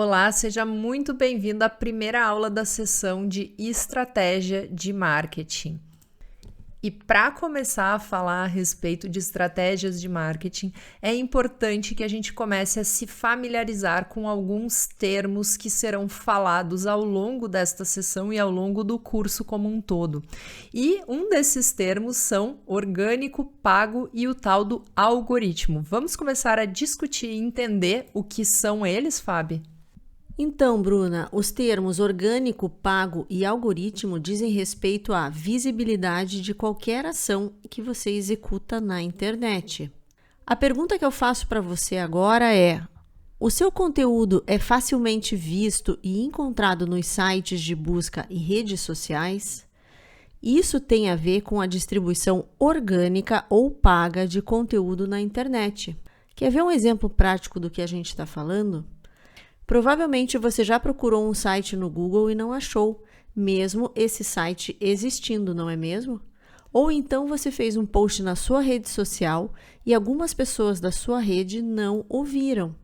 Olá, seja muito bem-vindo à primeira aula da sessão de Estratégia de Marketing. E para começar a falar a respeito de estratégias de marketing, é importante que a gente comece a se familiarizar com alguns termos que serão falados ao longo desta sessão e ao longo do curso como um todo. E um desses termos são orgânico, pago e o tal do algoritmo. Vamos começar a discutir e entender o que são eles, Fábio? Então, Bruna, os termos orgânico, pago e algoritmo dizem respeito à visibilidade de qualquer ação que você executa na internet. A pergunta que eu faço para você agora é: o seu conteúdo é facilmente visto e encontrado nos sites de busca e redes sociais? Isso tem a ver com a distribuição orgânica ou paga de conteúdo na internet. Quer ver um exemplo prático do que a gente está falando? Provavelmente você já procurou um site no Google e não achou, mesmo esse site existindo, não é mesmo? Ou então você fez um post na sua rede social e algumas pessoas da sua rede não o viram.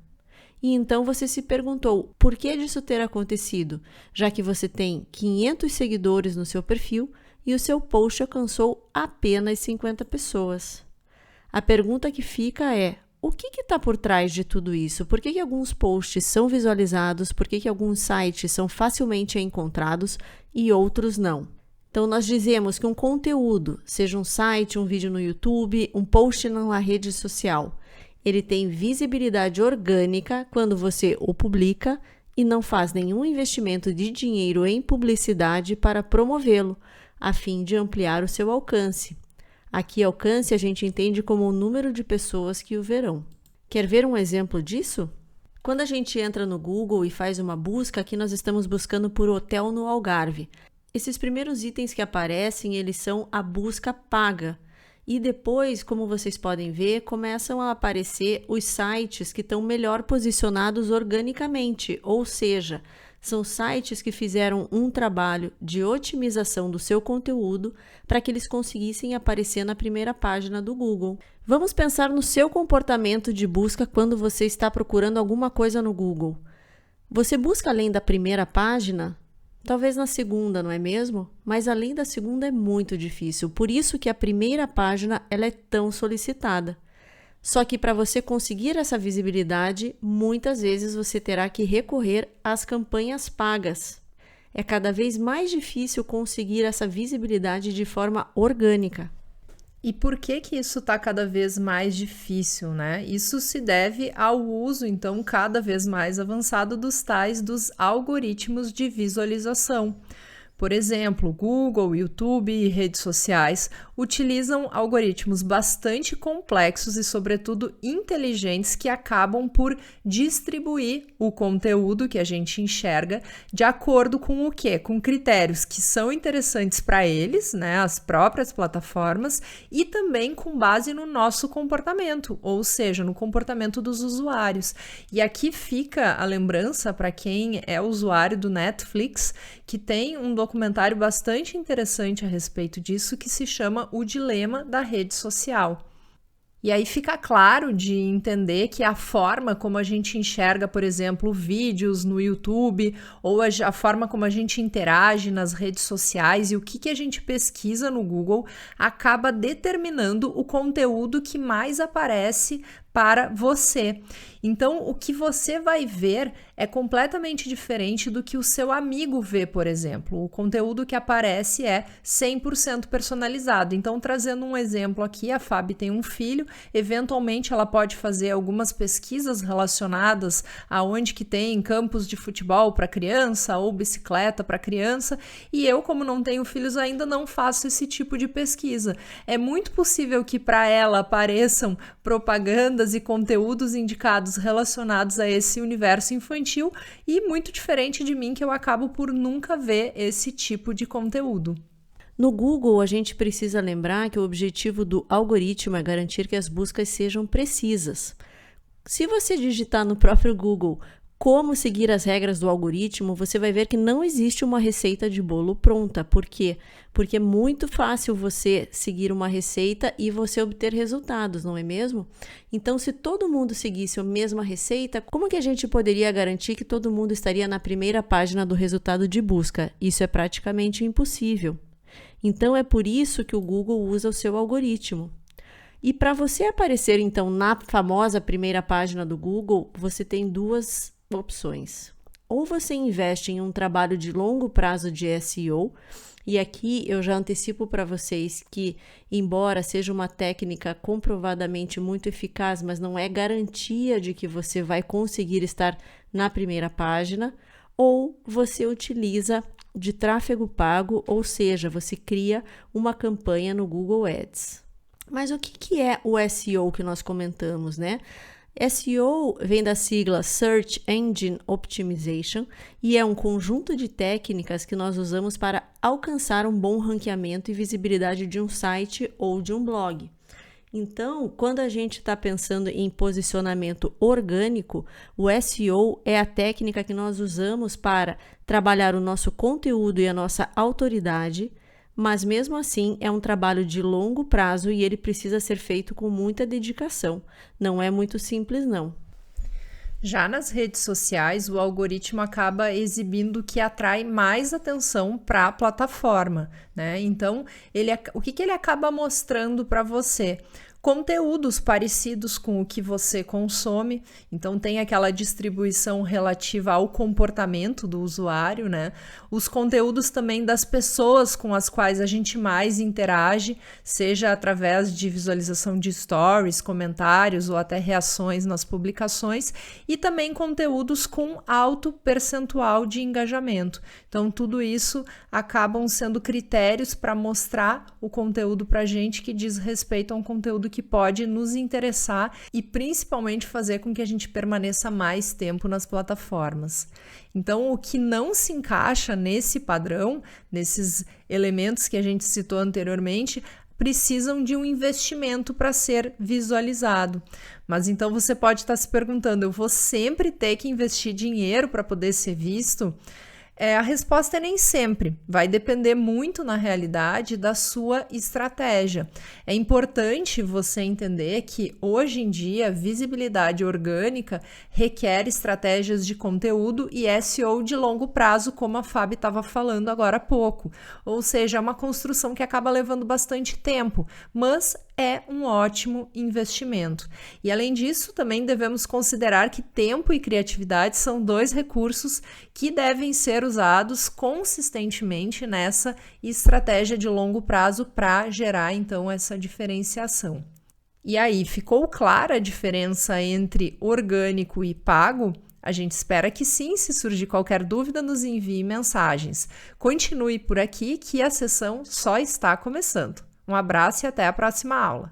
E então você se perguntou por que disso ter acontecido, já que você tem 500 seguidores no seu perfil e o seu post alcançou apenas 50 pessoas. A pergunta que fica é: o que está por trás de tudo isso? Por que alguns posts são visualizados? Por que alguns sites são facilmente encontrados e outros não? Então, nós dizemos que um conteúdo, seja um site, um vídeo no YouTube, um post numa rede social, ele tem visibilidade orgânica quando você o publica e não faz nenhum investimento de dinheiro em publicidade para promovê-lo, a fim de ampliar o seu alcance. Aqui, alcance a gente entende como o número de pessoas que o verão. Quer ver um exemplo disso? Quando a gente entra no Google e faz uma busca, aqui nós estamos buscando por hotel no Algarve. Esses primeiros itens que aparecem, eles são a busca paga. E depois, como vocês podem ver, começam a aparecer os sites que estão melhor posicionados organicamente, ou seja, são sites que fizeram um trabalho de otimização do seu conteúdo para que eles conseguissem aparecer na primeira página do Google. Vamos pensar no seu comportamento de busca quando você está procurando alguma coisa no Google. Você busca além da primeira página? Talvez na segunda, não é mesmo? Mas além da segunda é muito difícil, por isso que a primeira página ela é tão solicitada. Só que para você conseguir essa visibilidade, muitas vezes você terá que recorrer às campanhas pagas. É cada vez mais difícil conseguir essa visibilidade de forma orgânica. E por que isso está cada vez mais difícil, né? Isso se deve ao uso, então, cada vez mais avançado dos algoritmos de visualização. Por exemplo, Google, YouTube e redes sociais utilizam algoritmos bastante complexos e, sobretudo, inteligentes que acabam por distribuir o conteúdo que a gente enxerga de acordo com o quê? Com critérios que são interessantes para eles, né, as próprias plataformas, e também com base no nosso comportamento, ou seja, no comportamento dos usuários. E aqui fica a lembrança para quem é usuário do Netflix, que tem um documentário bastante interessante a respeito disso que se chama O Dilema da Rede Social. E aí fica claro de entender que a forma como a gente enxerga, por exemplo, vídeos no YouTube ou a forma como a gente interage nas redes sociais e o que a gente pesquisa no Google acaba determinando o conteúdo que mais aparece para você. Então, o que você vai ver é completamente diferente do que o seu amigo vê, por exemplo. O conteúdo que aparece é 100% personalizado. Então, trazendo um exemplo aqui, a Fábio tem um filho, eventualmente ela pode fazer algumas pesquisas relacionadas a onde que tem campos de futebol para criança ou bicicleta para criança, e eu, como não tenho filhos ainda, não faço esse tipo de pesquisa. É muito possível que para ela apareçam propagandas e conteúdos indicados relacionados a esse universo infantil e muito diferente de mim, que eu acabo por nunca ver esse tipo de conteúdo. No Google, a gente precisa lembrar que o objetivo do algoritmo é garantir que as buscas sejam precisas. Se você digitar no próprio Google como seguir as regras do algoritmo, você vai ver que não existe uma receita de bolo pronta. Por quê? Porque é muito fácil você seguir uma receita e você obter resultados, não é mesmo? Então, se todo mundo seguisse a mesma receita, como que a gente poderia garantir que todo mundo estaria na primeira página do resultado de busca? Isso é praticamente impossível. Então, é por isso que o Google usa o seu algoritmo. E para você aparecer, então, na famosa primeira página do Google, você tem duas opções. Ou você investe em um trabalho de longo prazo de SEO, e aqui eu já antecipo para vocês que, embora seja uma técnica comprovadamente muito eficaz, mas não é garantia de que você vai conseguir estar na primeira página, ou você utiliza de tráfego pago, ou seja, você cria uma campanha no Google Ads. Mas o que é o SEO que nós comentamos, né? SEO vem da sigla Search Engine Optimization e é um conjunto de técnicas que nós usamos para alcançar um bom ranqueamento e visibilidade de um site ou de um blog. Então, quando a gente está pensando em posicionamento orgânico, o SEO é a técnica que nós usamos para trabalhar o nosso conteúdo e a nossa autoridade, mas mesmo assim é um trabalho de longo prazo e ele precisa ser feito com muita dedicação. Não é muito simples, não. Já nas redes sociais, o algoritmo acaba exibindo o que atrai mais atenção para a plataforma, né? Então, o que ele acaba mostrando para você? Conteúdos parecidos com o que você consome, então tem aquela distribuição relativa ao comportamento do usuário, né? Os conteúdos também das pessoas com as quais a gente mais interage, seja através de visualização de stories, comentários ou até reações nas publicações, e também conteúdos com alto percentual de engajamento. Então, tudo isso acabam sendo critérios para mostrar o conteúdo para a gente que diz respeito a um conteúdo que pode nos interessar e principalmente fazer com que a gente permaneça mais tempo nas plataformas. Então, o que não se encaixa nesse padrão, nesses elementos que a gente citou anteriormente, precisam de um investimento para ser visualizado. Mas então você pode estar se perguntando, eu vou sempre ter que investir dinheiro para poder ser visto? A resposta é nem sempre, vai depender muito na realidade da sua estratégia. É importante você entender que hoje em dia visibilidade orgânica requer estratégias de conteúdo e SEO de longo prazo, como a Fábio estava falando agora há pouco. Ou seja, é uma construção que acaba levando bastante tempo, mas é um ótimo investimento. E além disso, também devemos considerar que tempo e criatividade são dois recursos que devem ser usados consistentemente nessa estratégia de longo prazo para gerar, então, essa diferenciação. E aí, ficou clara a diferença entre orgânico e pago? A gente espera que sim. Se surgir qualquer dúvida, nos envie mensagens. Continue por aqui que a sessão só está começando. Um abraço e até a próxima aula.